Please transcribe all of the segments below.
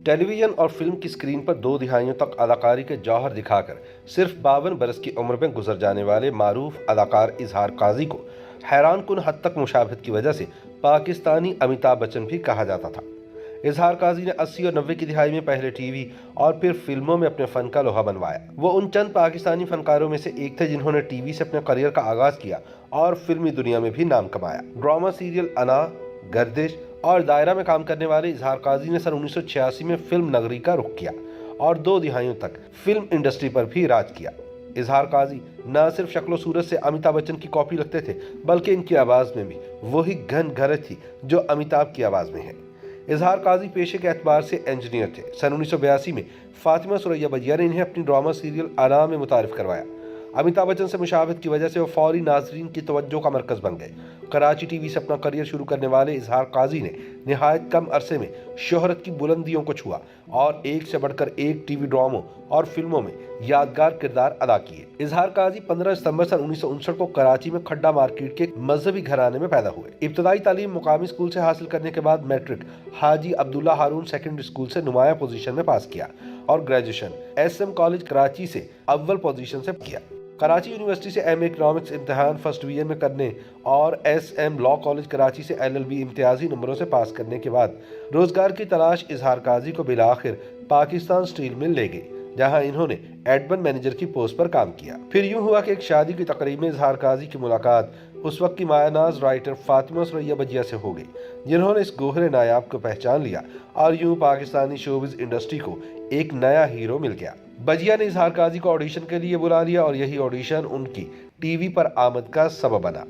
ٹیلی vision اور film کی screen پر 2 دہائیوں تک اداکاری کے جوہر دکھا کر صرف 52 برس کی عمر میں گزر جانے والے معروف اداکار اظہار قاضی کو حیران کن حد تک مشابہت کی وجہ سے پاکستانی امیتابھ بچن بھی کہا جاتا تھا۔ اظہار قاضی نے 80 اور 90 کی دہائی میں پہلے ٹی وی اور پھر فلموں میں اپنے فن کا لوہا منوایا۔ وہ ان چند پاکستانی فنکاروں میں سے ایک تھے جنہوں نے ٹی وی سے اپنے کریئر کا آغاز کیا اور فلمی دنیا میں بھی نام کمایا۔ ڈرامہ سیریل انا، گردش اور دائرہ میں کام کرنے والے اظہار قاضی نے سن 1986 میں فلم نگری کا رخ کیا اور 2 دہائیوں تک فلم انڈسٹری پر بھی راج کیا۔ اظہار قاضی نہ صرف شکل و صورت سے امیتابھ بچن کی کاپی لگتے تھے بلکہ ان کی آواز میں بھی وہی گھن گرج تھی جو امیتابھ کی آواز میں ہے۔ اظہار قاضی پیشے کے اعتبار سے انجینئر تھے۔ سن 1982 میں فاطمہ سریا بجیا نے انہیں اپنی ڈرامہ سیریل انا میں متعارف کروایا۔ امیتابھ بچن سے مشابہت کی وجہ سے وہ فوری ناظرین کی توجہ کا مرکز بن گئے۔ کراچی ٹی وی سے اپنا کریئر شروع کرنے والے اظہار قاضی نے نہایت کم عرصے میں شہرت کی بلندیوں کو چھوا اور ایک سے بڑھ کر ایک ٹی وی ڈراموں اور فلموں میں یادگار کردار ادا کیے۔ اظہار قاضی 15 ستمبر سن 1959 کو کراچی میں کھڈا مارکیٹ کے مذہبی گھرانے میں پیدا ہوئے۔ ابتدائی تعلیم مقامی اسکول سے حاصل کرنے کے بعد میٹرک حاجی عبداللہ ہارون سیکنڈری اسکول سے نمایاں پوزیشن میں پاس کیا اور graduation S M college Karachi سے اول پوزیشن سے کیا۔ کراچی یونیورسٹی سے ایم اے اکنامکس امتحان فرسٹ ڈویژن میں کرنے اور S M law college Karachi سے LLB امتیازی نمبروں سے پاس کرنے کے بعد روزگار کی تلاش اظہار قاضی کو بالآخر پاکستان اسٹیل مل لے گئی، جہاں انہوں نے ایڈمن مینیجر کی پوسٹ پر کام کیا۔ پھر یوں ہوا کہ ایک شادی کی تقریب میں اظہار قاضی کی ملاقات اس وقت کی مایہ ناز رائٹر فاطمہ سریا بجیا سے ہو گئی، جنہوں نے اس گوہر نایاب کو پہچان لیا اور یوں پاکستانی شوبز انڈسٹری کو ایک نیا ہیرو مل گیا۔ بجیا نے اظہار قاضی کو آڈیشن کے لیے بلا لیا اور یہی آڈیشن ان کی ٹی وی پر آمد کا سبب بنا۔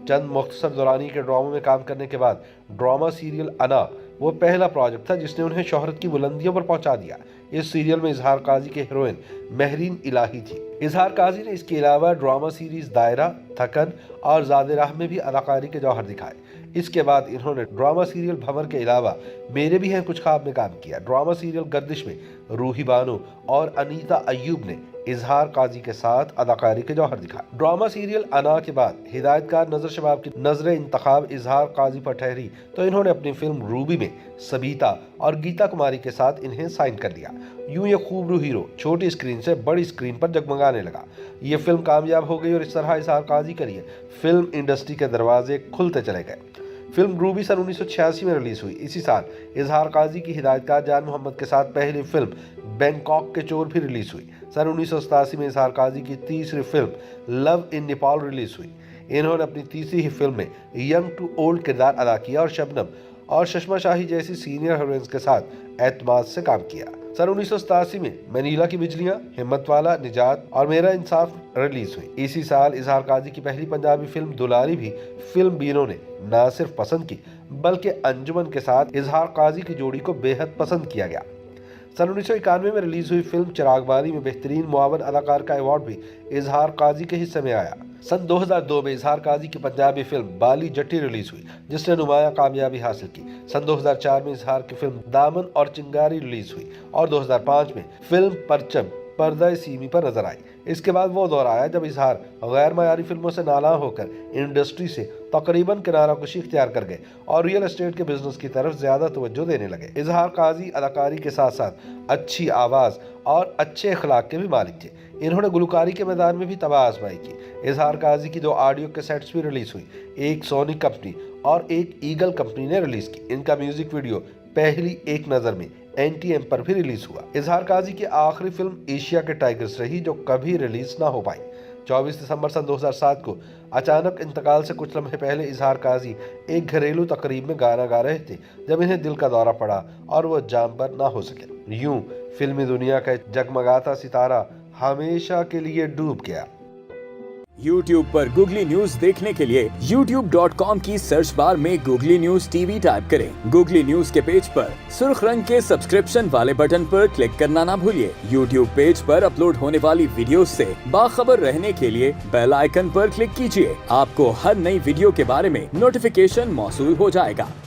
چند مختصر دورانی کے ڈراموں میں کام کرنے کے بعد ڈرامہ سیریل انا وہ پہلا پروجیکٹ تھا جس نے انہیں شہرت کی بلندیوں پر پہنچا دیا۔ اس سیریل میں اظہار قاضی کے ہیروئن مہرین الہی تھی۔ اظہار قاضی نے اس کے علاوہ ڈرامہ سیریز دائرہ، تھکن اور زاد راہ میں بھی اداکاری کے جوہر دکھائے۔ اس کے بعد انہوں نے ڈرامہ سیریل بھنور کے علاوہ میرے بھی ہیں کچھ خواب میں کام کیا۔ ڈرامہ سیریل گردش میں روحی بانو اور انیتا ایوب نے اظہار قاضی کے ساتھ اداکاری کے جوہر دکھائے۔ ڈرامہ سیریل انا کے بعد ہدایت کار نظر شباب کی نظر انتخاب اظہار قاضی پر ٹھہری تو انہوں نے اپنی فلم روبی میں سبیتا اور گیتا کماری کے ساتھ انہیں سائن کر لیا۔ یوں یہ خوبرو ہیرو چھوٹی اسکرین سے بڑی اسکرین پر جگمگانے لگا۔ یہ فلم کامیاب ہو گئی اور اس طرح اظہار قاضی کے لیے فلم انڈسٹری کے دروازے کھلتے چلے گئے۔ فلم روبی سن 1986 میں ریلیز ہوئی۔ اسی سال اظہار قاضی کی ہدایت کار جان محمد کے ساتھ پہلی فلم بینکاک کے چور بھی ریلیز ہوئی۔ سن 1987 میں اظہار قاضی کی تیسری فلم لو ان نیپال ریلیز ہوئی۔ انہوں نے اپنی تیسری ہی فلم میں ینگ ٹو اولڈ کردار ادا کیا اور شبنم اور ششما شاہی جیسی سینئر ہیروئنز کے ساتھ اعتماد سے کام کیا۔ سن 1987 میں منیلا کی بجلیاں، ہمت والا، نجات اور میرا انصاف ریلیز ہوئی۔ اسی سال اظہار قاضی کی پہلی پنجابی فلم دلاری بھی فلم بینوں نے نہ صرف پسند کی بلکہ انجمن کے ساتھ اظہار قاضی کی جوڑی کو بے حد پسند کیا گیا۔ سن 1991 میں ریلیز ہوئی فلم چراغ بالی میں بہترین معاون اداکار کا ایوارڈ بھی اظہار قاضی کے حصے میں آیا۔ سن 2002 میں اظہار قاضی کی پنجابی فلم بالی جٹی ریلیز ہوئی جس نے نمایاں کامیابی حاصل کی۔ سن 2004 میں اظہار کی فلم دامن اور چنگاری ریلیز ہوئی اور 2005 میں فلم پرچم پردہ سیمی پر نظر آئی۔ اس کے بعد وہ دور آیا جب اظہار غیر معیاری فلموں سے نالاں ہو کر انڈسٹری سے تقریباً کنارہ کشی اختیار کر گئے اور ریئل اسٹیٹ کے بزنس کی طرف زیادہ توجہ دینے لگے۔ اظہار قاضی اداکاری کے ساتھ ساتھ اچھی آواز اور اچھے اخلاق کے بھی مالک تھے۔ انہوں نے گلوکاری کے میدان میں بھی تباہ آزمائی کی۔ اظہار قاضی کی 2 آڈیو کیسٹس بھی ریلیز ہوئی، ایک سونی کمپنی اور ایک ایگل کمپنی نے ریلیز کی۔ ان کا میوزک ویڈیو پہلی ایک نظر میں NTM پر بھی ریلیز ہوا۔ اظہار قاضی کی آخری فلم ایشیا کے ٹائگرز رہی جو کبھی ریلیز نہ ہو پائی۔ 24 دسمبر سن 2007 کو اچانک انتقال سے کچھ لمحے پہلے اظہار قاضی ایک گھریلو تقریب میں گانا گا رہے تھے جب انہیں دل کا دورہ پڑا اور وہ جام پر نہ ہو سکے۔ یوں فلمی دنیا کا جگمگاتا ستارہ ہمیشہ کے لیے ڈوب گیا۔ YouTube پر گوگلی نیوز دیکھنے کے لیے youtube.com کی سرچ بار میں گوگلی نیوز TV ٹائپ کریں۔ گوگلی نیوز کے پیج پر سرخ رنگ کے سبسکرپشن والے بٹن پر کلک کرنا نہ بھولیے۔ YouTube پیج پر اپلوڈ ہونے والی ویڈیوز سے باخبر رہنے کے لیے بیل آئیکن پر کلک کیجیے۔ آپ کو ہر نئی ویڈیو کے بارے میں نوٹیفیکیشن موصول ہو جائے گا۔